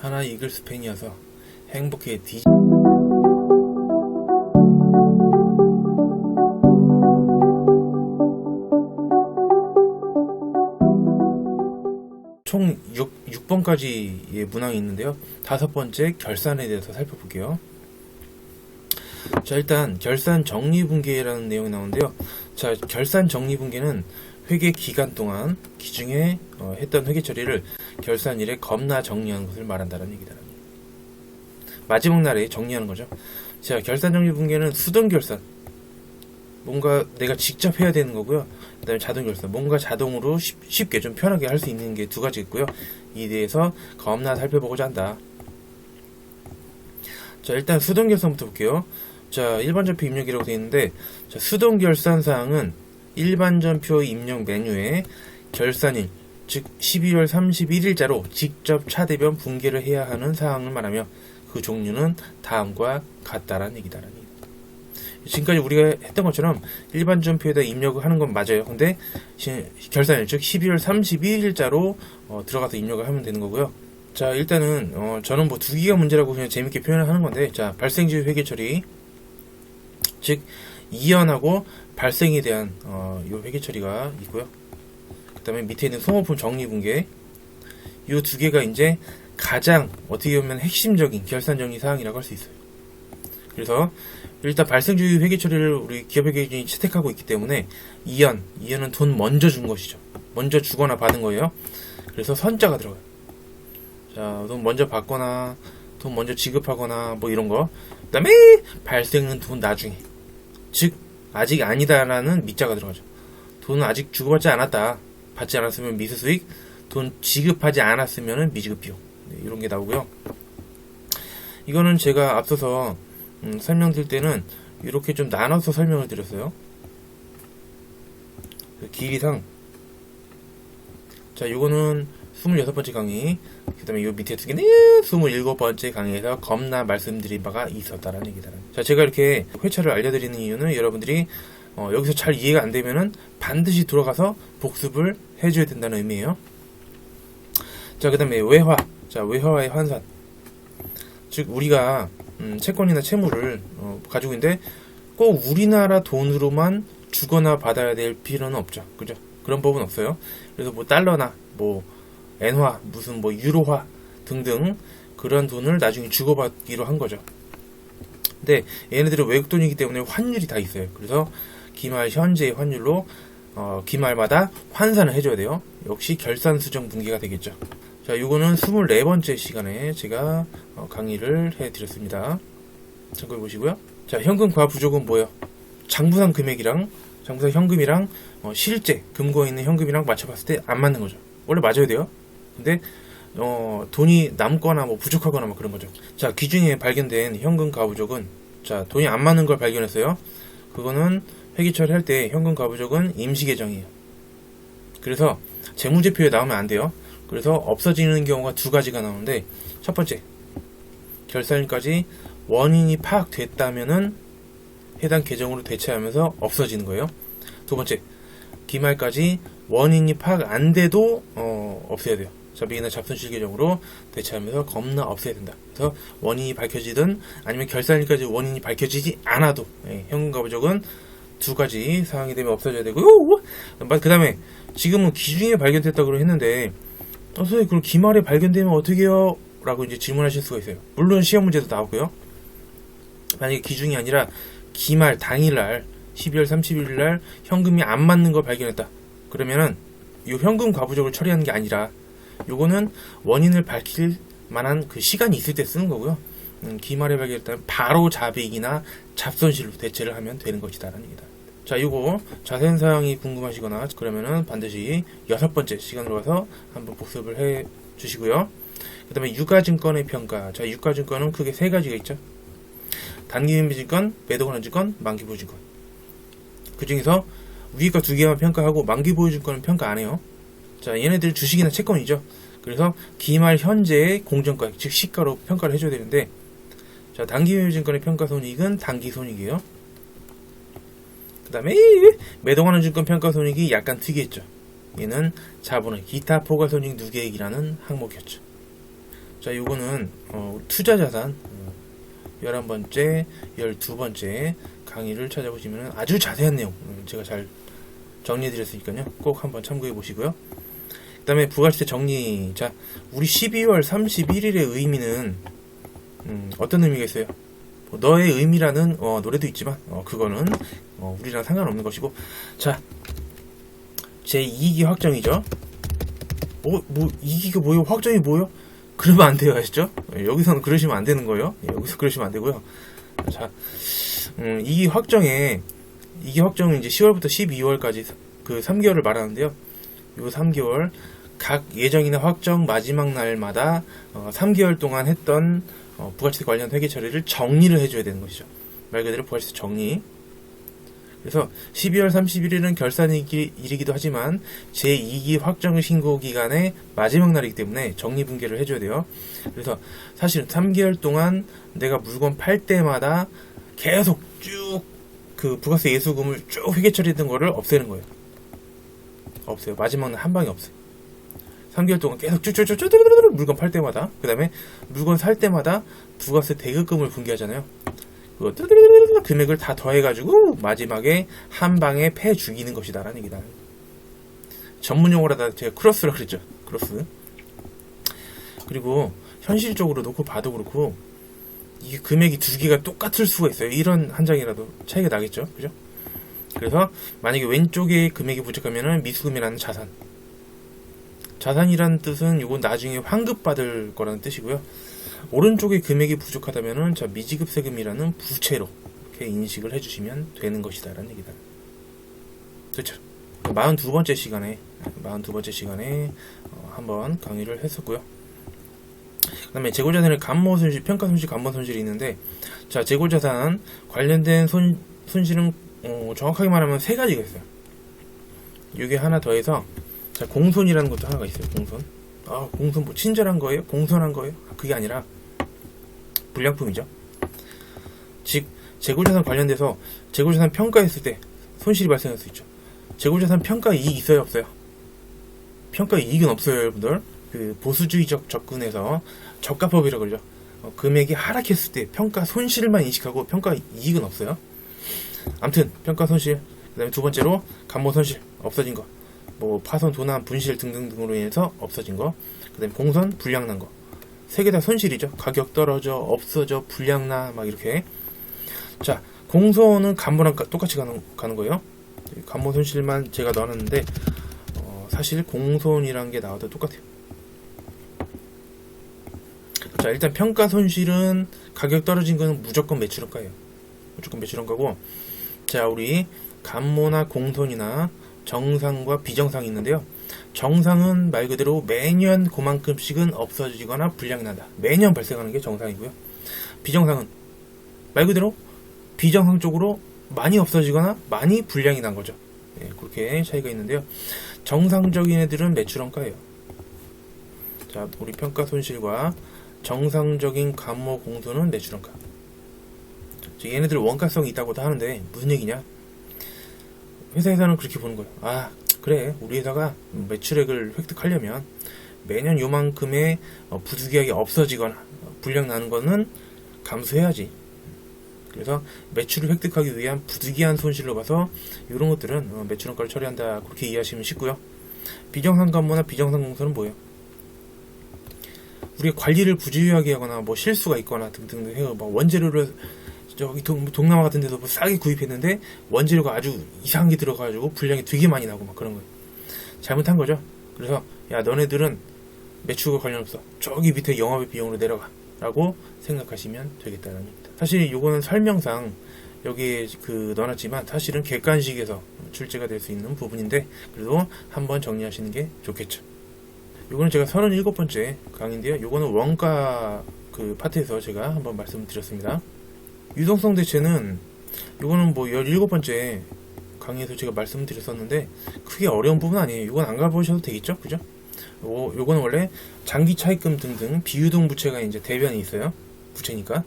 하나 이글스 팬이어서 행복해 총 6번까지의 문항이 있는데요. 5번째 결산에 대해서 살펴볼게요. 자, 일단 결산 정리분계라는 내용이 나오는데요. 자, 결산 정리분계는 회계 기간 동안 기중에 했던 회계 처리를 결산일에 겁나 정리하는 것을 말한다는 얘기다. 마지막 날에 정리하는 거죠. 자, 결산 정리분계는 수동 결산, 뭔가 내가 직접 해야 되는 거고요. 그 다음에 자동 결산, 뭔가 자동으로 쉽게 좀 편하게 할 수 있는 게 두 가지 있고요. 이 대해서 겁나 살펴보고자 한다. 자, 일단 수동 결산부터 볼게요. 자, 일반전표 입력이라고 되어 있는데, 자, 수동 결산 사항은 일반전표 입력 메뉴에 결산일, 즉 12월 31일자로 직접 차대변 분계를 해야 하는 사항을 말하며 그 종류는 다음과 같다라는 얘기다. 지금까지 우리가 했던 것처럼 일반전표에다 입력을 하는 건 맞아요. 근데 결산일, 즉 12월 31일자로 들어가서 입력을 하면 되는 거고요. 자, 일단은 저는 뭐 두 개가 문제라고 그냥 재밌게 표현을 하는 건데, 자, 발생지 회계 처리, 즉 이연하고 발생에 대한 요 회계 처리가 있고요. 그 다음에 밑에 있는 소모품 정리분계, 요 두 개가 이제 가장 어떻게 보면 핵심적인 결산 정리 사항이라고 할 수 있어요. 그래서 일단 발생주의 회계 처리를 우리 기업회계 기준이 채택하고 있기 때문에 이연은 돈 먼저 준 것이죠. 먼저 주거나 받은 거예요. 그래서 선자가 들어가요. 자, 돈 먼저 받거나 돈 먼저 지급하거나 뭐 이런 거. 그 다음에 발생은 돈 나중에, 즉 아직 아니다라는 미자가 들어가죠. 돈은 아직 주고받지 않았다, 받지 않았으면 미수수익, 돈 지급하지 않았으면 미지급 비용, 이런 게 나오고요. 이거는 제가 앞서서 설명드릴 때는 이렇게 좀 나눠서 설명을 드렸어요. 길이상. 자, 요거는 26번째 강의, 그 다음에 요 밑에 두 개는 27번째 강의에서 겁나 말씀드린 바가 있었다라는 얘기다. 자, 제가 이렇게 회차를 알려드리는 이유는 여러분들이 여기서 잘 이해가 안 되면은 반드시 들어가서 복습을 해줘야 된다는 의미예요. 자, 그 다음에 외화. 자, 외화와의 환산. 즉, 우리가 채권이나 채무를 가지고 있는데 꼭 우리나라 돈으로만 주거나 받아야 될 필요는 없죠. 그죠? 그런 법은 없어요. 그래서 뭐 달러나 뭐 엔화, 무슨 뭐 유로화 등등 그런 돈을 나중에 주고받기로 한 거죠. 근데 얘네들은 외국 돈이기 때문에 환율이 다 있어요. 그래서 기말 현재의 환율로 기말마다 환산을 해줘야 돼요. 역시 결산 수정 분계가 되겠죠. 자, 요거는 24번째 시간에 제가 강의를 해드렸습니다. 참고해 보시고요. 자, 현금 과부 부족은 뭐예요? 장부상 금액이랑 장부상 현금이랑 실제 금고에 있는 현금이랑 맞춰봤을 때 안 맞는 거죠. 원래 맞아야 돼요. 근데 돈이 남거나 뭐 부족하거나 뭐 그런 거죠. 자, 기준에 발견된 현금 과부 부족은, 자, 돈이 안 맞는 걸 발견했어요. 그거는 회계 처리할 때 현금 과부 부족은 임시 계정이에요. 그래서 재무제표에 나오면 안 돼요. 그래서 없어지는 경우가 두 가지가 나오는데, 첫 번째, 결산일까지 원인이 파악됐다면은 해당 계정으로 대체하면서 없어지는 거예요. 두 번째, 기말까지 원인이 파악 안 돼도 없애야 돼요. 자비나 잡손실 계정으로 대체하면서 겁나 없애야 된다. 그래서 원인이 밝혀지든 아니면 결산일까지 원인이 밝혀지지 않아도 현금 과부족은 두 가지 상황이 되면 없어져야 되고요. 그 다음에 지금은 기중에 발견됐다고 했는데, 선생님, 그럼 기말에 발견되면 어떻게 해요? 라고 이제 질문하실 수가 있어요. 물론 시험 문제도 나오고요. 만약에 기중이 아니라 기말 당일날 12월 31일날 현금이 안 맞는 걸 발견했다. 그러면은 이 현금 과부족을 처리하는 게 아니라 요거는 원인을 밝힐 만한 그 시간이 있을 때 쓰는 거고요. 기말에 발견했다면 바로 자백이나 잡손실로 대체를 하면 되는 것이다라는 얘기다. 자, 요거 자세한 사항이 궁금하시거나 그러면은 반드시 6번째 시간으로 가서 한번 복습을 해 주시고요. 그 다음에 유가증권의 평가. 자, 유가증권은 크게 세 가지가 있죠. 단기인비증권, 매도권환증권, 만기보유증권. 그 중에서 위에 거 두 개만 평가하고 만기보유증권은 평가 안 해요. 자, 얘네들 주식이나 채권이죠. 그래서 기말 현재의 공정가액, 즉 시가로 평가를 해줘야 되는데, 자, 단기인비증권의 평가손익은 단기손익이에요. 그 다음에 매도관원증권 평가손익이 약간 특이했죠. 얘는 자본의 기타 포괄손익 누계액이라는 항목이었죠. 자, 요거는 투자자산 11번째, 12번째 강의를 찾아보시면 아주 자세한 내용 제가 잘 정리해드렸으니까요. 꼭 한번 참고해 보시고요. 그 다음에 부가시세 정리. 자, 우리 12월 31일의 의미는 어떤 의미가 있어요? 너의 의미라는 노래도 있지만 그거는 우리랑 상관없는 것이고, 자, 제2기 확정이죠. 뭐 2기가 뭐예요? 확정이 뭐예요? 그러면 안 돼요. 아시죠? 여기서는 그러시면 안 되는 거예요. 여기서 그러시면 안 되고요. 자, 2기 확정은 이제 10월부터 12월까지 그 3개월을 말하는데요. 요 3개월 각 예정이나 확정 마지막 날마다 3개월 동안 했던 부가치세 관련 회계 처리를 정리를 해줘야 되는 것이죠. 말 그대로 부가치세 정리. 그래서 12월 31일은 결산일이기도 하지만 제2기 확정 신고 기간의 마지막 날이기 때문에 정리분계를 해줘야 돼요. 그래서 사실은 3개월 동안 내가 물건 팔 때마다 계속 쭉 그 부가세 예수금을 쭉 회계 처리했던 거를 없애는 거예요. 없어요. 마지막 날 한 방에 없어요. 3개월 동안 계속 쭉쭉쭉쭉 물건 팔 때마다, 그 다음에 물건 살 때마다 부가세 대금을 분기하잖아요. 그거 금액을 다 더해가지고 마지막에 한 방에 패 죽이는 것이다 라는 얘기다. 전문용어로다 제가 크로스라 그랬죠. 크로스. 그리고 현실적으로 놓고 봐도 그렇고 이게 금액이 두 개가 똑같을 수가 있어요. 이런 한 장이라도 차이가 나겠죠. 그죠? 그래서 만약에 왼쪽에 금액이 부족하면은 미수금이라는 자산이라는 뜻은 이건 나중에 환급받을 거라는 뜻이고요. 오른쪽에 금액이 부족하다면은 미지급세금이라는 부채로 이렇게 인식을 해주시면 되는 것이다 라는 얘기다. 그렇죠. 42번째 시간에 한번 강의를 했었고요. 그 다음에 재고자산의 감모손실, 평가손실, 감모손실이 있는데, 자, 재고자산 관련된 손실은 정확하게 말하면 세 가지가 있어요. 이게 하나 더해서, 자, 공손이라는 것도 하나가 있어요. 공손. 공손 뭐 친절한 거예요? 공손한 거예요? 그게 아니라 불량품이죠. 즉 재고자산 관련돼서 재고자산 평가했을 때 손실이 발생할 수 있죠. 재고자산 평가 이익 있어요, 없어요? 평가 이익은 없어요, 여러분들. 그 보수주의적 접근에서 저가법이라고 그러죠. 금액이 하락했을 때 평가 손실만 인식하고 평가 이익은 없어요. 아무튼 평가 손실, 그다음에 두 번째로 감모 손실 없어진 거, 뭐 파손, 도난, 분실 등등으로 인해서 없어진 거, 그다음에 공손, 불량난 거, 세 개 다 손실이죠. 가격 떨어져, 없어져, 불량나 막 이렇게. 자, 공손은 감모랑 똑같이 가는 거예요. 감모 손실만 제가 넣어놨는데 사실 공손이란 게 나와도 똑같아요. 자, 일단 평가 손실은 가격 떨어진 거는 무조건 매출원가예요. 무조건 매출원가고, 자, 우리 감모나 공손이나 정상과 비정상이 있는데요. 정상은 말 그대로 매년 그만큼씩은 없어지거나 불량이 난다. 매년 발생하는 게 정상이고요. 비정상은 말 그대로 비정상 쪽으로 많이 없어지거나 많이 불량이 난 거죠. 예, 그렇게 차이가 있는데요. 정상적인 애들은 매출원가예요. 자, 우리 평가 손실과 정상적인 감모 공손은 매출원가. 얘네들 원가성이 있다고도 하는데 무슨 얘기냐? 회사에서는 그렇게 보는 거예요. 그래, 우리 회사가 매출액을 획득하려면 매년 요만큼의 부득이하게 없어지거나 불량 나는 거는 감수해야지. 그래서 매출을 획득하기 위한 부득이한 손실로 봐서 이런 것들은 매출원가를 처리한다, 그렇게 이해하시면 쉽고요. 비정상 감모나 비정상 공손은 뭐예요? 우리가 관리를 부주의하게 하거나 뭐 실수가 있거나 등등 해요. 막 원재료를 저기 동남아 같은 데서 뭐 싸게 구입했는데 원재료가 아주 이상한 게 들어가가지고 분량이 되게 많이 나고 막 그런 거예요. 잘못한 거죠. 그래서 야, 너네들은 매출과 관련 없어. 저기 밑에 영업의 비용으로 내려가 라고 생각하시면 되겠다는 얘기입니다. 사실 이거는 설명상 여기에 넣어놨지만 사실은 객관식에서 출제가 될 수 있는 부분인데 그래도 한번 정리하시는 게 좋겠죠. 요거는 제가 37번째 강의인데요. 요거는 원가 파트에서 제가 한번 말씀드렸습니다. 유동성 대체는 요거는 뭐 17번째 강의에서 제가 말씀드렸었는데 크게 어려운 부분 아니에요. 요건 안 가보셔도 되겠죠? 그죠? 요거는 원래 장기 차입금 등등 비유동 부채가 이제 대변이 있어요. 부채니까.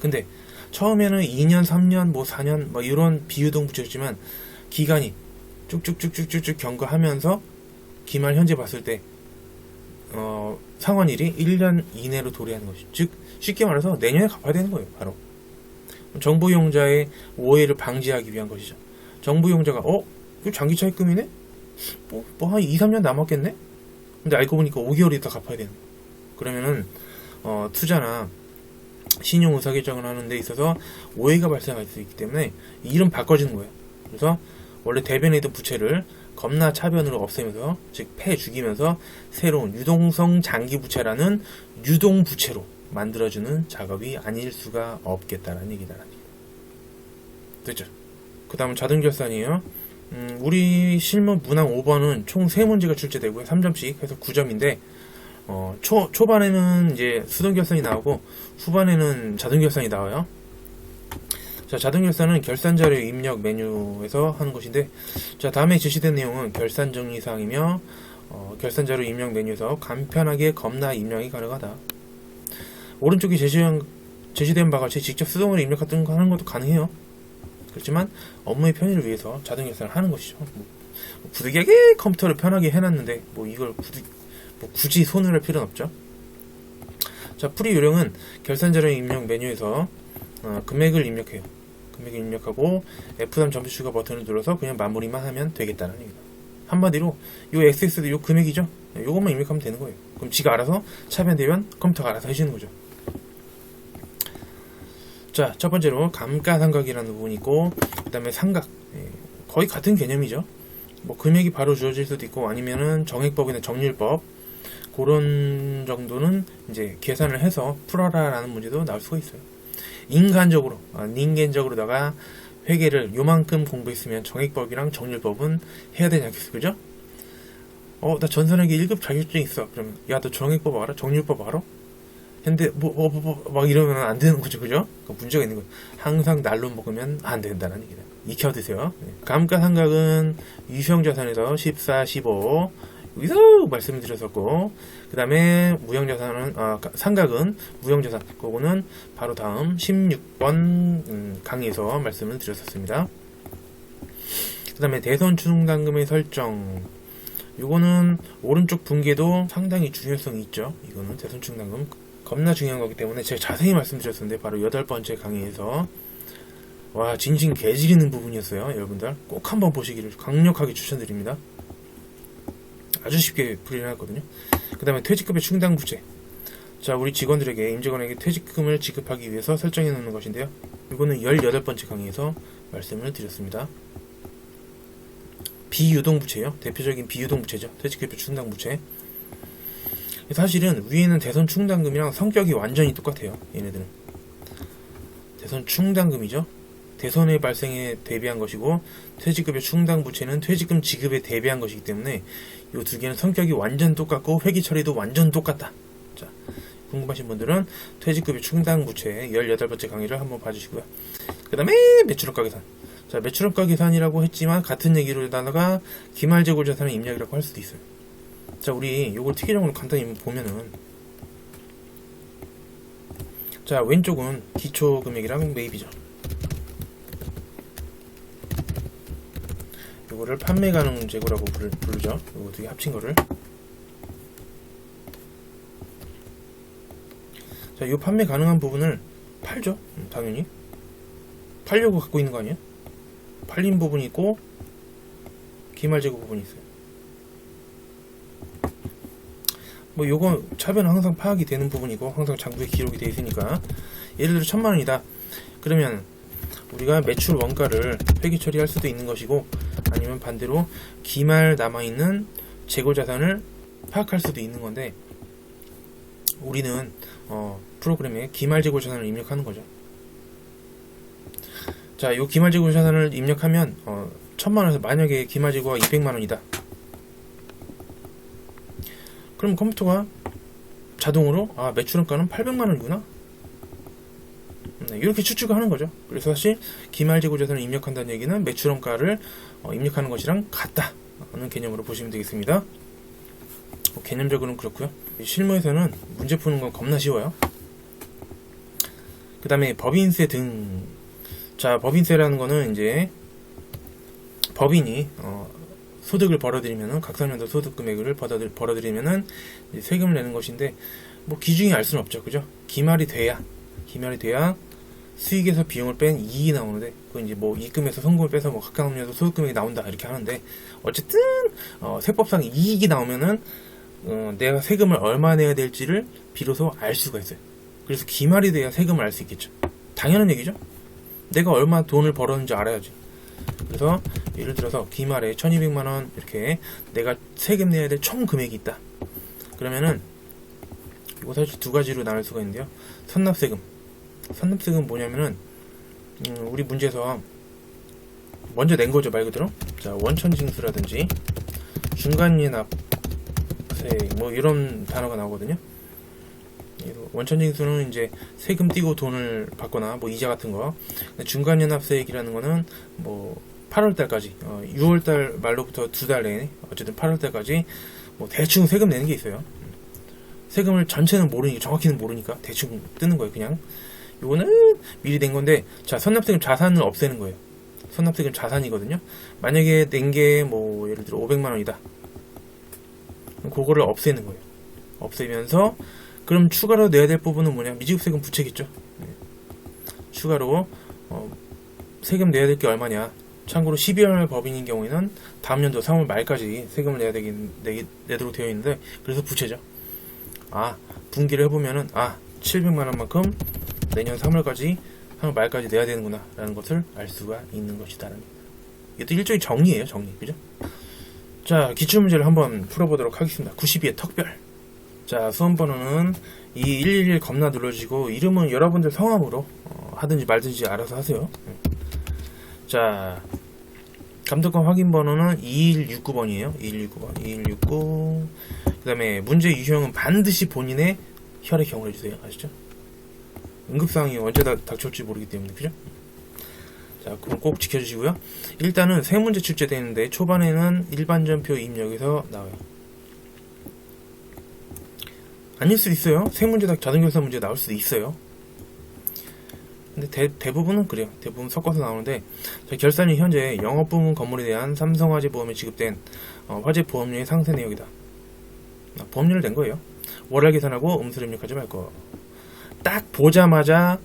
근데 처음에는 2년, 3년, 뭐 4년 뭐 이런 비유동 부채였지만 기간이 쭉쭉쭉쭉쭉 경과하면서 기말 현재 봤을 때 상환일이 1년 이내로 도래하는 것이, 즉 쉽게 말해서 내년에 갚아야 되는 거예요. 바로 정부 이용자의 오해를 방지하기 위한 것이죠. 정부 이용자가 이거 장기 차입금이네? 뭐 한 2, 3년 남았겠네? 근데 알고 보니까 5개월 있다 갚아야 되는 거예요. 그러면은 투자나 신용 의사결정을 하는 데 있어서 오해가 발생할 수 있기 때문에 이름 바꿔주는 거예요. 그래서 원래 대변에 있던 부채를 겁나 차변으로 없애면서, 즉 폐 죽이면서 새로운 유동성 장기 부채라는 유동 부채로 만들어주는 작업이 아닐 수가 없겠다라는 얘기다. 됐죠? 그 다음은 자동결산이에요. 우리 실무 문항 5번은 총 3문제가 출제되고요. 3점씩 해서 9점인데 초반에는 이제 수동결산이 나오고 후반에는 자동결산이 나와요. 자, 자동결산은 결산자료 입력 메뉴에서 하는 것인데, 자, 다음에 제시된 내용은 결산정리사항이며 결산자료 입력 메뉴에서 간편하게 겁나 입력이 가능하다. 오른쪽에 제시된 바와 같이 직접 수동으로 입력하는 것도 가능해요. 그렇지만 업무의 편의를 위해서 자동결산을 하는 것이죠. 부득이하게 컴퓨터를 편하게 해놨는데 이걸 굳이 손을 할 필요는 없죠. 자, 풀이 요령은 결산자료 입력 메뉴에서 금액을 입력해요. 금액을 입력하고 F3 점수 추가 버튼을 눌러서 그냥 마무리만 하면 되겠다는 얘기다. 한마디로 요 XS도 요 금액이죠. 요것만 입력하면 되는 거예요. 그럼 지가 알아서 차변되면 컴퓨터가 알아서 해주는 거죠. 자, 첫 번째로 감가상각이라는 부분이 있고, 그 다음에 상각, 거의 같은 개념이죠. 금액이 바로 주어질 수도 있고 아니면은 정액법이나 정률법, 그런 정도는 이제 계산을 해서 풀어라라는 문제도 나올 수가 있어요. 인간적으로다가 회계를 요만큼 공부했으면 정액법이랑 정률법은 해야 되지 않겠어, 그죠? 나 전산회계 1급 자격증 있어. 그러면 야, 너 정액법 알아? 정률법 알아? 근데 막 이러면 안 되는 거죠, 그죠? 문제가 있는 거예요. 항상 날로 먹으면 안 된다는 얘기다. 익혀두세요. 감가상각은 유형자산에서 14, 15 여기서 말씀을 드렸었고, 그 다음에 무형자산은 상각은 무형자산, 그거는 바로 다음 16번 강의에서 말씀을 드렸었습니다. 그 다음에 대손충당금의 설정, 요거는 오른쪽 분계도 상당히 중요성이 있죠. 이거는 대손충당금 겁나 중요한 거기 때문에 제가 자세히 말씀드렸었는데 바로 8번째 강의에서 진심 개지리는 부분이었어요. 여러분들 꼭 한번 보시기를 강력하게 추천드립니다. 아주 쉽게 풀이해놨거든요. 그 다음에 퇴직급의 충당부채. 자, 우리 직원들에게, 임직원에게 퇴직금을 지급하기 위해서 설정해 놓는 것인데요. 이거는 18번째 강의에서 말씀을 드렸습니다. 비유동부채요. 대표적인 비유동부채죠. 퇴직급의 충당부채. 사실은 위에는 대손충당금이랑 성격이 완전히 똑같아요. 얘네들은 대손충당금이죠. 대손의 발생에 대비한 것이고, 퇴직급의 충당부채는 퇴직금 지급에 대비한 것이기 때문에 이 두 개는 성격이 완전 똑같고 회계 처리도 완전 똑같다. 자, 궁금하신 분들은 퇴직급의 충당부채 18번째 강의를 한번 봐주시고요. 그 다음에 매출효과 계산. 자, 매출효과 계산이라고 했지만 같은 얘기로 다가 기말재고자산의 입력이라고 할 수도 있어요. 자, 우리 요걸 특이적으로 간단히 보면은, 자, 왼쪽은 기초금액이랑 매입이죠. 요거를 판매 가능 재고라고 부르죠. 요거 두 개 합친 거를. 자, 요 판매 가능한 부분을 팔죠. 당연히 팔려고 갖고 있는 거 아니에요? 팔린 부분이 있고 기말 재고 부분이 있어요. 요거 차변은 항상 파악이 되는 부분이고 항상 장부에 기록이 되어 있으니까, 예를 들어 1000만원이다. 그러면 우리가 매출 원가를 회계 처리할 수도 있는 것이고, 아니면 반대로 기말 남아있는 재고자산을 파악할 수도 있는 건데, 우리는 프로그램에 기말 재고자산을 입력하는 거죠. 자, 요 기말 재고자산을 입력하면 1000만원에서 만약에 기말 재고가 200만원이다. 그럼 컴퓨터가 자동으로 매출원가는 800만원이구나, 이렇게 추측을 하는 거죠. 그래서 사실 기말재고자산을 입력한다는 얘기는 매출원가를 입력하는 것이랑 같다는 개념으로 보시면 되겠습니다. 개념적으로는 그렇고요. 실무에서는 문제 푸는 건 겁나 쉬워요. 그 다음에 법인세 등. 자, 법인세라는 거는 이제 법인이 소득을 벌어들이면은 각성연도 소득 금액을 벌어들이면은 이제 세금을 내는 것인데 뭐 기준이 알 수는 없죠, 그죠? 기말이 돼야 수익에서 비용을 뺀 이익이 나오는데 그 이제 뭐 입금에서 송금을 빼서 뭐 각각연도 소득 금액이 나온다 이렇게 하는데 어쨌든 세법상 이익이 나오면은 내가 세금을 얼마 내야 될지를 비로소 알 수가 있어요. 그래서 기말이 돼야 세금을 알 수 있겠죠. 당연한 얘기죠. 내가 얼마 돈을 벌었는지 알아야지. 그래서 예를 들어서 기말에 1200만원 이렇게 내가 세금 내야 될 총 금액이 있다. 그러면은 이거 사실 두 가지로 나눌 수가 있는데요. 선납세금 뭐냐면은 우리 문제에서 먼저 낸 거죠, 말 그대로. 자, 원천징수라든지 중간예납세 뭐 이런 단어가 나오거든요. 원천징수는 이제 세금 띄고 돈을 받거나 뭐 이자 같은 거. 중간연합세액이라는 거는 뭐 8월달까지 6월달 말로부터 두 달 내내 어쨌든 8월달까지 뭐 대충 세금 내는 게 있어요. 세금을 전체는 모르니까 정확히는 모르니까 대충 뜨는 거예요. 그냥 요거는 미리 낸 건데, 자, 선납세금 자산을 없애는 거예요. 선납세금 자산이거든요. 만약에 낸 게 뭐 예를 들어 500만 원이다. 그럼 그거를 없애는 거예요. 없애면서 그럼 추가로 내야 될 부분은 뭐냐? 미지급세금 부채겠죠. 추가로 세금 내야 될 게 얼마냐? 참고로 12월 법인인 경우에는 다음 연도 3월 말까지 세금을 내도록 되어 있는데, 그래서 부채죠. 분기를 해보면은 700만 원만큼 내년 3월 말까지 내야 되는구나 라는 것을 알 수가 있는 것이다. 이것도 일종의 정리예요, 정리. 그죠? 자, 기출문제를 한번 풀어보도록 하겠습니다. 92의 턱별. 자, 수험번호는 이 111 겁나 눌러주시고 이름은 여러분들 성함으로 하든지 말든지 알아서 하세요. 자, 감독관 확인번호는 2169번이에요. 2169. 그 다음에 문제 유형은 반드시 본인의 혈액 경을 해주세요. 아시죠? 응급상황이 언제 닥쳐올지 모르기 때문에, 그죠? 자, 그럼 꼭 지켜주시고요. 일단은 세 문제 출제되는데 초반에는 일반전표 입력에서 나와요. 아닐 수도 있어요. 세 문제 다 자동결산 문제 나올 수도 있어요. 근데 대부분은 그래요. 대부분 섞어서 나오는데, 자, 결산이 현재 영업부문 건물에 대한 삼성화재 보험에 지급된 화재 보험료의 상세 내역이다. 보험료를 낸 거예요. 월할 계산하고 음수를 입력하지 말고. 딱 보자마자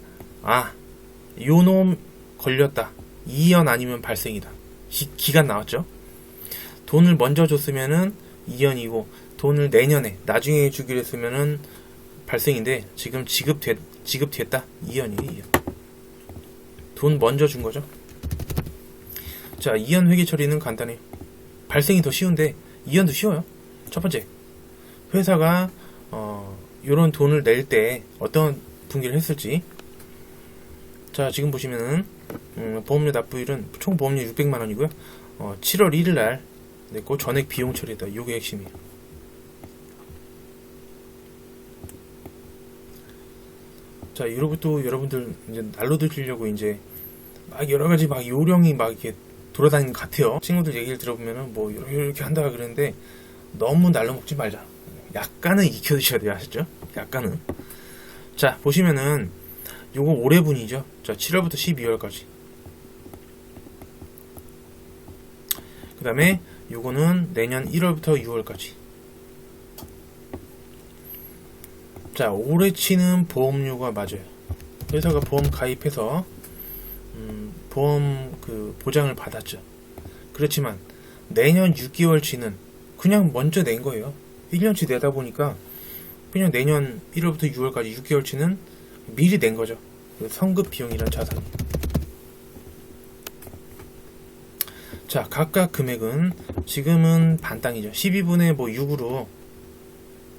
요놈 걸렸다. 2연 아니면 발생이다. 기간 나왔죠. 돈을 먼저 줬으면은 2연이고 돈을 내년에 나중에 주기로 했으면은 발생인데 지금 지급됐다. 2연이에요. 2연. 돈 먼저 준 거죠. 자, 2연 회계 처리는 간단해요. 발생이 더 쉬운데 2연도 쉬워요. 첫 번째, 회사가 요런 돈을 낼 때 어떤 분기를 했을지. 자, 지금 보시면은 보험료 납부일은 총 보험료 600만원이고요 7월 1일날 냈고 전액 비용 처리했다. 요게 핵심이에요. 자, 이로부터 여러분들 이제 날로 드시려고 이제 막 여러가지 막 요령이 막 이렇게 돌아다니는 것 같아요. 친구들 얘기를 들어보면은 뭐 이렇게 한다 그러는데 너무 날로 먹지 말자. 약간은 익혀 드셔야 돼요. 아셨죠? 약간은. 자, 보시면은 요거 올해분이죠. 자, 7월부터 12월까지. 그 다음에 요거는 내년 1월부터 6월까지. 자, 올해 치는 보험료가 맞아요. 회사가 보험 가입해서 보험 그 보장을 받았죠. 그렇지만 내년 6개월 치는 그냥 먼저 낸 거예요. 1년치 내다 보니까 그냥 내년 1월부터 6월까지 6개월 치는 미리 낸 거죠. 성급 비용이란 자산이. 자, 각각 금액은 지금은 반땅이죠. 12분의 6으로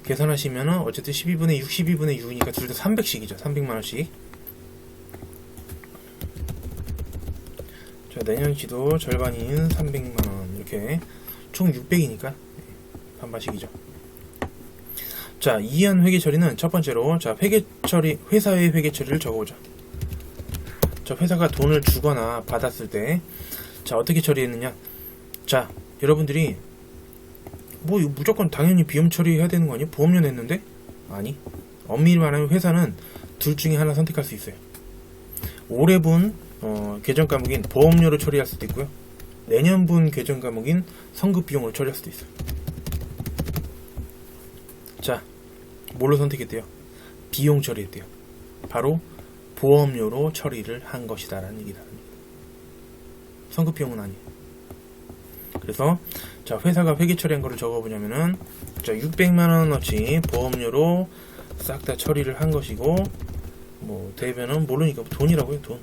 계산하시면은 어쨌든 12분의 6, 12분의 6이니까 둘 다 300씩이죠. 300만원씩. 자, 내년치도 절반인 300만원. 이렇게 총 600이니까 반반씩이죠. 자, 2연 회계 처리는 첫 번째로, 자, 회계 처리, 회사의 회계 처리를 적어보자. 자, 회사가 돈을 주거나 받았을 때, 자, 어떻게 처리했느냐. 자, 여러분들이 뭐 무조건 당연히 비용 처리해야 되는 거 아니에요? 보험료 냈는데? 아니. 엄밀히 말하면 회사는 둘 중에 하나 선택할 수 있어요. 올해분 계정 과목인 보험료를 처리할 수도 있고요. 내년분 계정 과목인 성급 비용으로 처리할 수도 있어요. 자, 뭘로 선택했대요? 비용 처리했대요. 바로 보험료로 처리를 한 것이다 라는 얘기다. 성급 비용은 아니에요. 그래서 자, 회사가 회계 처리한 거를 적어보냐면은 자, 600만원어치 보험료로 싹 다 처리를 한 것이고, 뭐 대변은 모르니까 돈이라고요. 돈.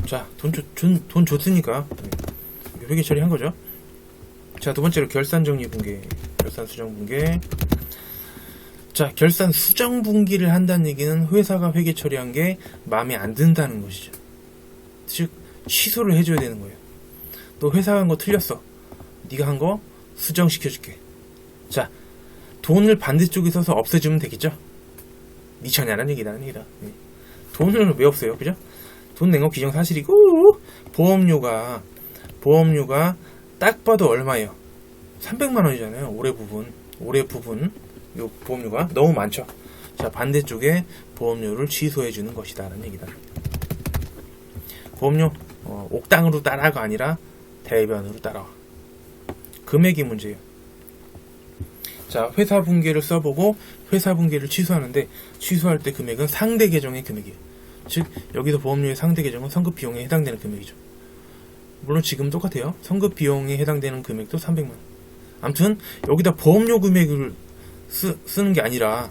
자, 돈 줬으니까 회계 처리한 거죠. 자, 두 번째로 결산 정리 분계, 결산 수정 분계. 자, 결산 수정 분기를 한다는 얘기는 회사가 회계 처리한 게 마음에 안 든다는 것이죠. 즉 취소를 해줘야 되는 거예요. 너 회사가 한 거 틀렸어. 네가 한 거 수정시켜줄게. 자, 돈을 반대쪽에 써서 없애주면 되겠죠? 미쳤냐는 얘기다. 돈을 왜 없애요? 그죠? 돈 낸 거 기정사실이고, 보험료가 딱 봐도 얼마예요? 300만원이잖아요. 올해 부분 요 보험료가 너무 많죠. 자, 반대쪽에 보험료를 취소해주는 것이다 라는 얘기다. 보험료 옥당으로 따라가 아니라 대변으로 따라와. 금액이 문제예요. 자, 회사 분계를 써보고 회사 분계를 취소하는데, 취소할 때 금액은 상대 계정의 금액이에요. 즉 여기서 보험료의 상대 계정은 성급 비용에 해당되는 금액이죠. 물론 지금 똑같아요. 성급 비용에 해당되는 금액도 300만원. 아무튼 여기다 보험료 금액을 쓰는 게 아니라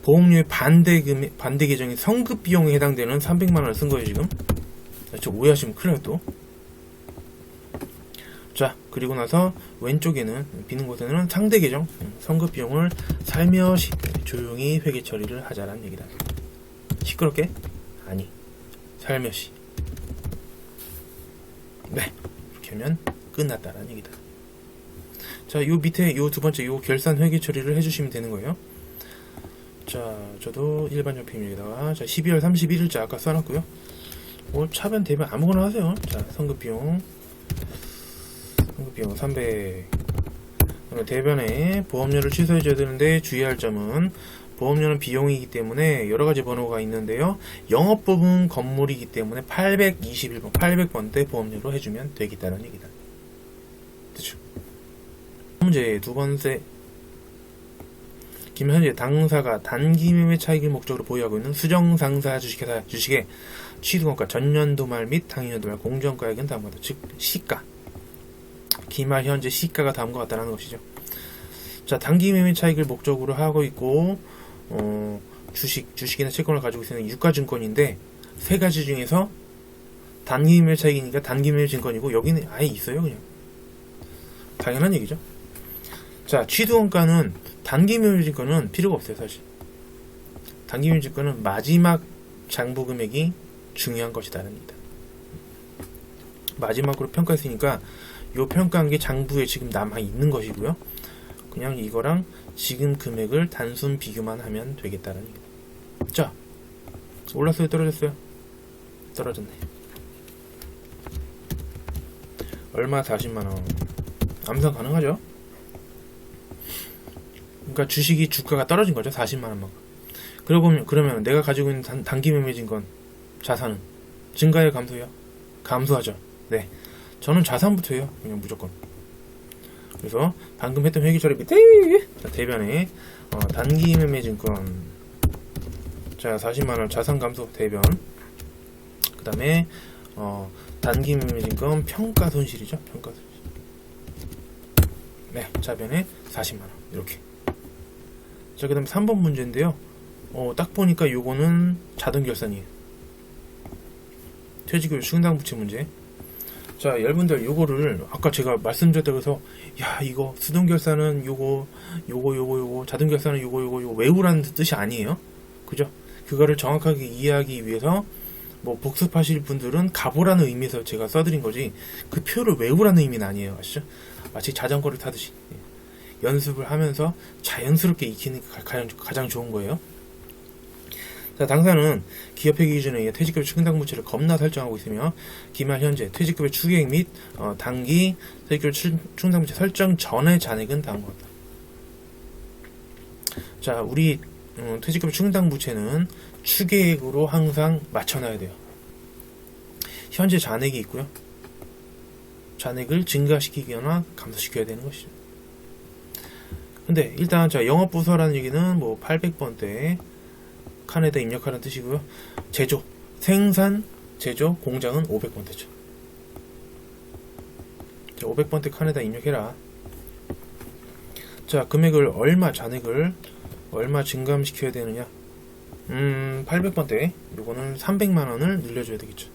보험료의 반대 계정인 성급 비용에 해당되는 300만원을 쓴 거예요 지금. 저 오해하시면 큰일 나요 또. 자, 그리고 나서 왼쪽에는 비는 곳에는 상대 계정 성급 비용을 살며시 조용히 회계 처리를 하자라는 얘기다. 시끄럽게? 아니, 살며시. 네, 이렇게 하면 끝났다라는 얘기다. 자, 요 밑에 요 두 번째 요 결산 회계 처리를 해주시면 되는 거예요. 자, 저도 일반 적립에다가 자 12월 31일자 아까 써놨고요. 뭐 차변 대변 아무거나 하세요. 자, 성급 비용 300. 대변에 보험료를 취소해줘야 되는데 주의할 점은 보험료는 비용이기 때문에 여러가지 번호가 있는데요. 영업부분 건물이기 때문에 821번, 800번대 보험료로 해주면 되겠다는 얘기다. 그쵸? 문제 두 번째. 현재 당사가 단기 매매 차익을 목적으로 보유하고 있는 수정상사 주식의 취득원가 전년도 말 및 당년도 말 공정가액은 다음과 같다. 즉 시가. 기말 현재 시가가 다음과 같다는 것이죠. 자, 단기 매매 차익을 목적으로 하고 있고, 주식이나 채권을 가지고 있는 유가증권인데, 세 가지 중에서 단기 매매 차익이니까 단기 매매 증권이고, 여기는 아예 있어요, 그냥. 당연한 얘기죠. 자, 취득원가는 단기 매매 증권은 필요가 없어요, 사실. 단기 매매 증권은 마지막 장부 금액이 중요한 것이다는 얘기다. 마지막으로 평가했으니까, 요 평가한 게 장부에 지금 남아 있는 것이고요. 그냥 이거랑 지금 금액을 단순 비교만 하면 되겠다는 얘기다. 자, 올랐어요? 떨어졌어요? 떨어졌네. 얼마? 40만원. 암산 가능하죠? 그러니까 주식이 주가가 떨어진 거죠. 40만원만. 그러면 내가 가지고 있는 단기 매매진 건 자산은 증가해요? 감소해요? 감소하죠. 네. 저는 자산부터 해요. 그냥 무조건. 그래서 방금 했던 회계 처리 밑에 대변에 단기 매매 증권 자 40만원 자산 감소 대변 그 다음에 단기 매매 증권 평가 손실이죠. 평가 손실. 네, 자변에 40만원 이렇게. 자, 그 다음 3번 문제인데요. 딱 보니까 요거는 자동 결산이에요. 퇴직금 충당부채 문제. 자, 여러분들 요거를 아까 제가 말씀드렸다고 해서 야, 이거 수동 결산은 요거 자동 결산은 요거 외우라는 뜻이 아니에요. 그죠? 그거를 정확하게 이해하기 위해서 뭐 복습하실 분들은 가보라는 의미에서 제가 써드린 거지 그 표를 외우라는 의미는 아니에요. 아시죠? 마치 자전거를 타듯이 연습을 하면서 자연스럽게 익히는 게 가장 좋은 거예요. 자, 당사는 기업회계 기준에 의해 퇴직급여 충당부채를 겁나 설정하고 있으며 기말 현재 퇴직급여 추계액 및 단기 퇴직급여 충당부채 설정 전의 잔액은 다음과 같다. 자, 우리 퇴직급여 충당부채는 추계액으로 항상 맞춰놔야 돼요. 현재 잔액이 있고요. 잔액을 증가시키거나 감소시켜야 되는 것이죠. 근데 일단 자, 영업부서라는 얘기는 뭐 800번대 칸에다 입력하는 뜻이고요. 제조, 생산, 제조, 공장은 500번대죠. 500번대 칸에다 입력해라. 자, 금액을 얼마, 잔액을 얼마 증감시켜야 되느냐? 800번대 요거는 300만원을 늘려줘야 되겠죠.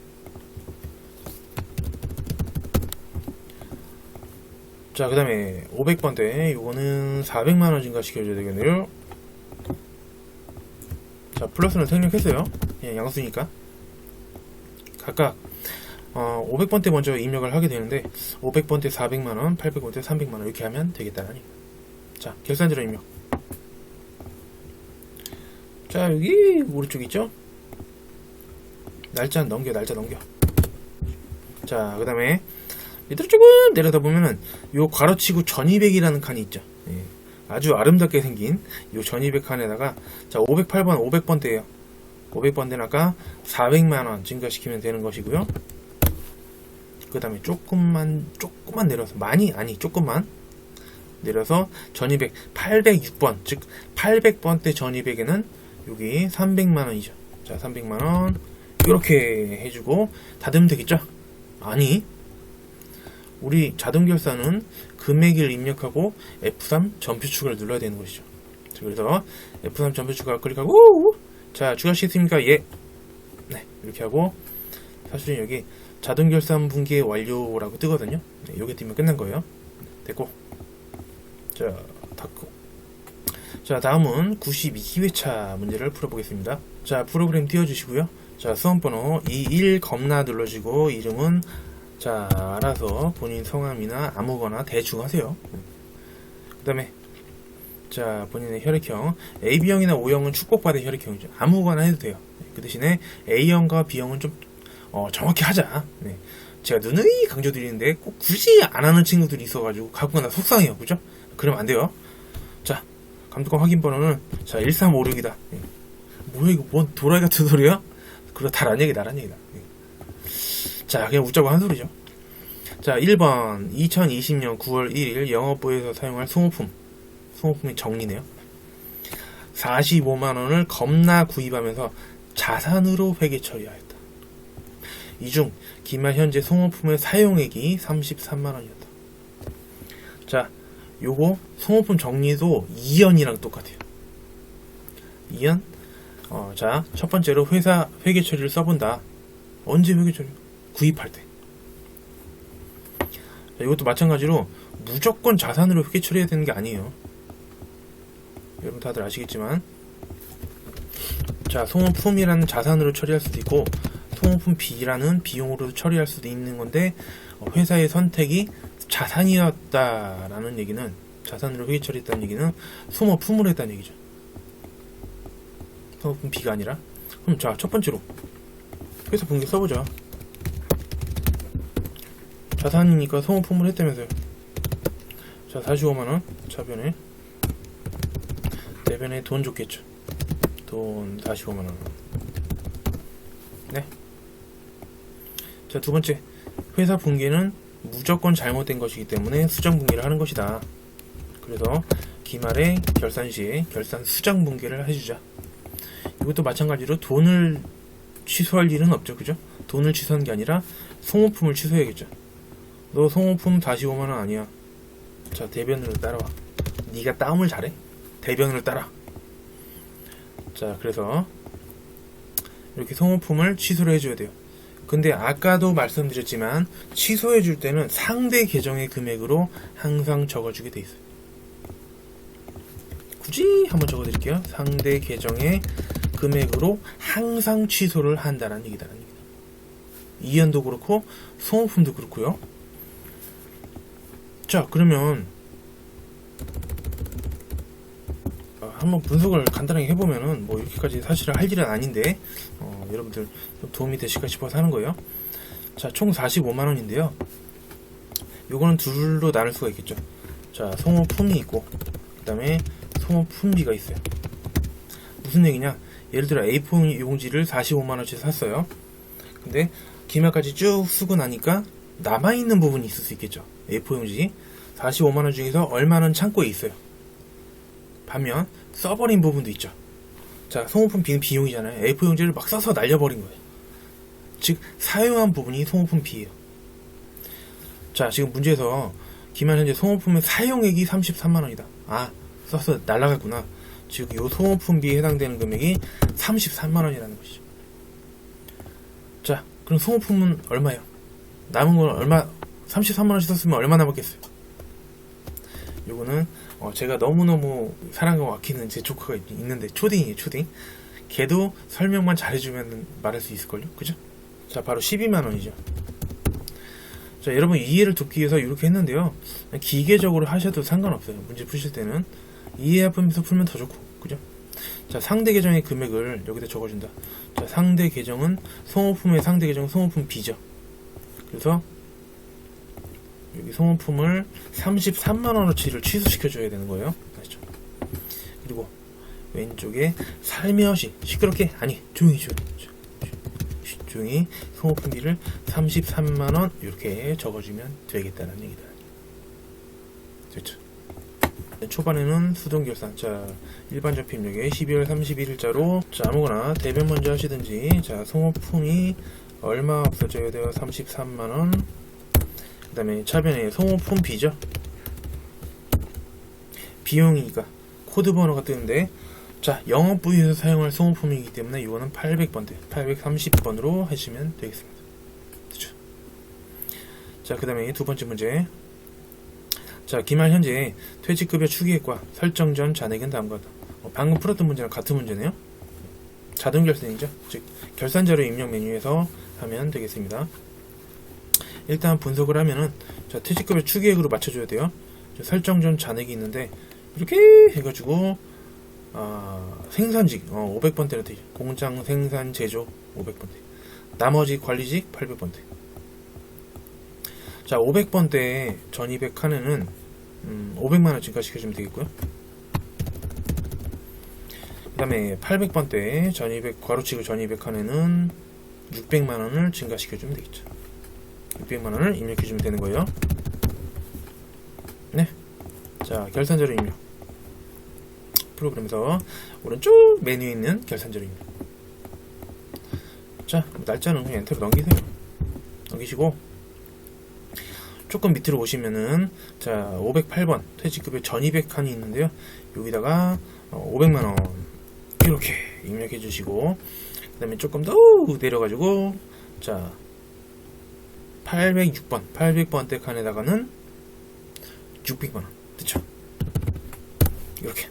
자, 그 다음에 500번대 요거는 400만원 증가시켜줘야 되겠네요. 자, 플러스는 생략했어요. 그냥 양수니까. 각각 500번대 먼저 입력을 하게 되는데 500번대 400만원, 800번대 300만원 이렇게 하면 되겠다는 얘기. 자, 결산자료 입력. 자, 여기 오른쪽 있죠? 날짜 넘겨. 자, 그 다음에 밑으로 조금 내려다 보면은 요 괄호치고 1200이라는 칸이 있죠. 예, 아주 아름답게 생긴 요 1200 칸에다가 자, 508번 500번대에요 500번대는 아까 400만원 증가시키면 되는 것이고요. 그 다음에 조금만 내려서, 많이 아니 조금만 내려서 1200 806번 즉 800번대 1200에는 여기 300만원이죠. 자, 300만원 이렇게 해주고 닫으면 되겠죠? 아니, 우리 자동결산은 금액을 입력하고 F3 전표추가를 눌러야 되는 것이죠. 자, 그래서 F3 전표추가 클릭하고 자, 추가시켰습니까? 예. 네, 이렇게 하고 사실은 여기 자동결산 분기 완료라고 뜨거든요. 네, 요게 뜨면 끝난 거예요. 됐고, 자, 닫고. 자, 다음은 92회차 문제를 풀어보겠습니다. 자, 프로그램 띄워주시고요. 자, 수험번호 21 겁나 눌러주고 이름은 자, 알아서 본인 성함이나 아무거나 대충 하세요. 그 다음에 자, 본인의 혈액형 AB형이나 O형은 축복받은 혈액형이죠. 아무거나 해도 돼요. 그 대신에 A형과 B형은 좀 정확히 하자. 네. 제가 누누이 강조드리는데 꼭 굳이 안 하는 친구들이 있어가지고 가끔가다 속상해요. 그죠? 그러면 안 돼요. 자, 감독관 확인 번호는 자 1356이다. 네. 뭐야 이거 뭔 도라이 같은 소리야? 그거 다란 얘기다. 네. 자, 그냥 웃자고 한 소리죠. 자, 1번 2020년 9월 1일 영업부에서 사용할 소모품의 정리네요. 45만원을 겁나 구입하면서 자산으로 회계 처리하였다. 이 중 기말 현재 소모품의 사용액이 33만원이었다. 자, 요거 소모품 정리도 2연이랑 똑같아요. 2연. 자, 첫 번째로 회사 회계 처리를 써본다. 언제 회계 처리? 구입할 때. 자, 이것도 마찬가지로 무조건 자산으로 회계 처리해야 되는 게 아니에요. 여러분 다들 아시겠지만, 자, 소모품이라는 자산으로 처리할 수도 있고 소모품 B라는 비용으로 처리할 수도 있는 건데, 회사의 선택이 자산이었다라는 얘기는, 자산으로 회계 처리했다는 얘기는 소모품으로 했다는 얘기죠. 소모품 B가 아니라. 그럼 자, 첫 번째로 회사 분기 써보자. 자산이니까 소모품을 했다면서요. 자, 45만원 차변에 대변에 돈 줬겠죠. 돈 45만원. 네. 자, 두 번째, 회사 분기는 무조건 잘못된 것이기 때문에 수정 분기를 하는 것이다. 그래서 기말에 결산 시에 결산 수정 분기를 해주자. 이것도 마찬가지로 돈을 취소할 일은 없죠. 그죠? 돈을 취소한 게 아니라 소모품을 취소해야겠죠. 너 소모품 45만원 아니야. 자, 대변으로 따라와. 네가 땀을 잘해? 대변으로 따라. 자, 그래서 이렇게 소모품을 취소를 해줘야 돼요. 근데 아까도 말씀드렸지만 취소해줄 때는 상대 계정의 금액으로 항상 적어주게 돼 있어요. 굳이 한번 적어드릴게요. 상대 계정의 금액으로 항상 취소를 한다는 얘기다라는 얘기다. 이연도 그렇고 소모품도 그렇고요. 자, 그러면 한번 분석을 간단하게 해보면은 뭐 이렇게까지 사실은 할 일은 아닌데 여러분들 좀 도움이 되실까 싶어서 하는 거예요. 자, 총 45만원인데요 요거는 둘로 나눌 수가 있겠죠. 자, 소모품이 있고 그 다음에 소모품비가 있어요. 무슨 얘기냐, 예를 들어 A4 용지를 45만원치 샀어요. 근데 기말까지 쭉 쓰고 나니까 남아있는 부분이 있을 수 있겠죠. A4용지 45만원 중에서 얼마는 창고에 있어요. 반면 써버린 부분도 있죠. 자, 소모품 비용이잖아요. A4용지를 막 써서 날려버린 거예요. 즉 사용한 부분이 소모품 비예요. 자, 지금 문제에서 기말 현재 소모품의 사용액이 33만원이다. 아, 써서 날라갔구나. 즉 이 소모품비에 해당되는 금액이 33만원이라는 것이죠. 자, 그럼 소모품은 얼마예요? 남은 건 얼마? 33만원씩 썼으면 얼마 남았겠어요? 요거는 제가 너무너무 사랑하고 아끼는 제 조카가 있는데, 초딩이에요. 초딩. 걔도 설명만 잘해주면 말할 수 있을걸요? 그죠? 자, 바로 12만원이죠. 자, 여러분 이해를 돕기 위해서 이렇게 했는데요, 기계적으로 하셔도 상관없어요. 문제 푸실 때는 이해하면서 풀면 더 좋고, 그죠? 자, 상대 계정의 금액을 여기다 적어준다. 자, 상대 계정은 소모품의 상대 계정은 소모품 B죠. 그래서 여기 소모품을 33만원어치를 취소시켜줘야 되는 거예요. 아시죠? 그리고 왼쪽에 살며시 시끄럽게, 아니 조용히 소모품비를 33만원 이렇게 적어주면 되겠다는 얘기다. 됐죠? 초반에는 수동결산. 자, 일반 접입력에 12월 31일자로 자, 아무거나 대변 먼저 하시든지. 자, 소모품이 얼마 없어져야 돼요? 33만원. 그 다음에 차변에 소모품 비죠. 비용이니까 코드 번호가 뜨는데, 자, 영업 부위에서 사용할 소모품이기 때문에 이거는 800번대 830번으로 하시면 되겠습니다. 그렇죠? 자, 그 다음에 두 번째 문제. 자, 기말 현재 퇴직급여 추기액과 설정 전 잔액은 다음과 같다. 방금 풀었던 문제랑 같은 문제네요. 자동 결산이죠. 즉 결산자료 입력 메뉴에서 하면 되겠습니다. 일단 분석을 하면은, 자, 퇴직급여 추기액으로 맞춰줘야 돼요. 설정 전 잔액이 있는데 이렇게 해가지고 생산직 500번대로 되죠. 공장 생산 제조 500번대, 나머지 관리직 800번대. 자, 500번대 전입액 칸에는 500만원 증가시켜주면 되겠고요. 그 다음에 800번대 전입액 괄호치고 전입액 칸에는 600만원을 증가시켜주면 되겠죠. 600만원을 입력해주면 되는 거예요. 네. 자, 결산자료 입력. 프로그램에서 오른쪽 메뉴에 있는 결산자료 입력. 자, 날짜는 그냥 엔터로 넘기시고 조금 밑으로 오시면은, 자, 508번 퇴직급여 전입액 칸이 있는데요, 여기다가 500만원 이렇게 입력해 주시고, 그 다음에 조금 더 내려가지고, 자, 800번대 칸에다가는 600만원. 그쵸? 이렇게.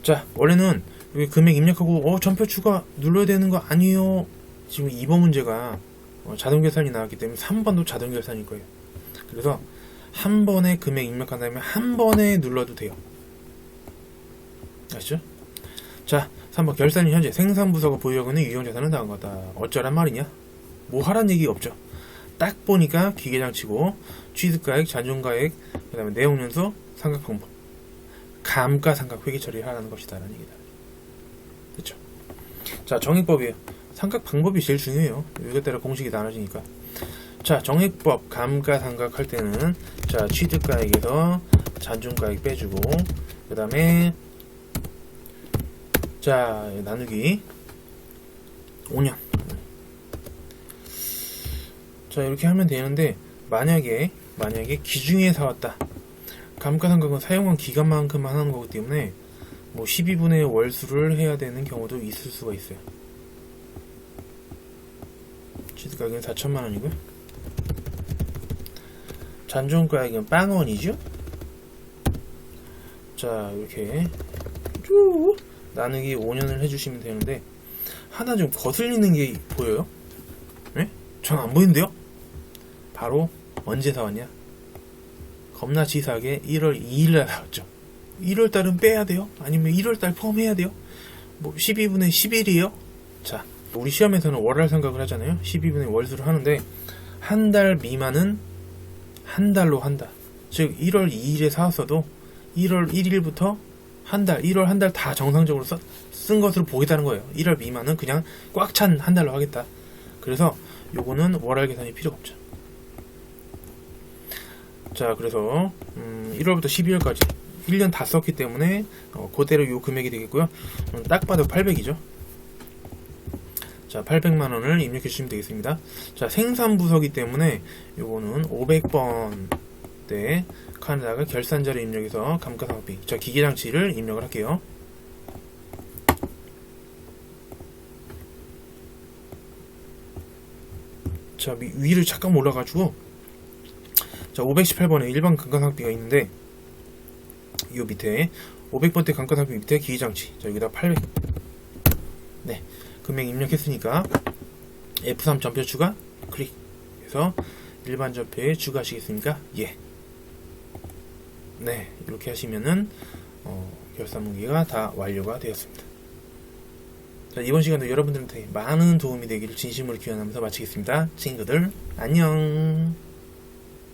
자, 원래는 여기 금액 입력하고 전표 추가 눌러야 되는 거 아니에요. 지금 2번 문제가 자동 계산이 나왔기 때문에 3번도 자동 계산일 거예요. 그래서 한 번에 금액 입력한 다음에 한 번에 눌러도 돼요. 아시죠? 자, 3번 결산일 현재 생산부서가 보유하고 있는 유형자산은 다음과 같다. 어쩌란 말이냐? 뭐 하란 얘기 없죠. 딱 보니까 기계장치고, 취득가액, 잔존가액, 그 다음에 내용연수, 삼각방법, 감가상각 회계 처리를 하라는 것이다 라는 얘기다. 그쵸? 자, 정액법이에요. 삼각방법이 제일 중요해요. 이것 따라 공식이 나눠지니까. 자, 정액법 감가상각 할 때는, 자, 취득가액에서 잔존가액 빼주고, 그 다음에 자, 나누기 5년. 자, 이렇게 하면 되는데, 만약에 기중에 사왔다. 감가상각은 사용한 기간만큼 하는 거기 때문에 뭐 12분의 월수를 해야 되는 경우도 있을 수가 있어요. 취득가격은 4천만원이고요. 잔존가액은 빵원이죠. 자, 이렇게 쭉 나누기 5년을 해주시면 되는데, 하나 좀 거슬리는 게 보여요? 네? 전 안 보이는데요? 바로 언제 사왔냐? 겁나 치사하게 1월 2일날 사왔죠. 1월달은 빼야 돼요? 아니면 1월달 포함해야 돼요? 뭐 12분의 10일이에요? 자, 우리 시험에서는 월할 생각을 하잖아요. 12분의 월수를 하는데, 한 달 미만은 한 달로 한다. 즉 1월 2일에 사왔어도 1월 1일부터 한 달, 1월 한 달 다 정상적으로 쓴 것으로 보겠다는 거예요. 1월 미만은 그냥 꽉 찬 한 달로 하겠다. 그래서 요거는 월할 계산이 필요가 없죠. 자, 그래서 1월부터 12월까지 1년 다 썼기 때문에 그대로 요 금액이 되겠고요. 딱 봐도 800이죠. 자, 800만원을 입력해 주시면 되겠습니다. 자, 생산부서기 때문에 요거는 500번 때 칸에다가 결산자를 입력해서 감가상각비, 자, 기계장치를 입력을 할게요. 자, 위를 잠깐 올라가지고, 자, 518번에 일반 감가상각비가 있는데, 요 밑에 500번대 감가상각비 밑에 기계장치, 자, 여기다 800. 네, 금액 입력했으니까 F3 전표 추가 클릭해서 일반 전표에 추가하시겠습니까? 예. 네, 이렇게 하시면은 결산문기가 다 완료가 되었습니다. 자, 이번 시간도 여러분들한테 많은 도움이 되기를 진심으로 기원하면서 마치겠습니다. 친구들 안녕.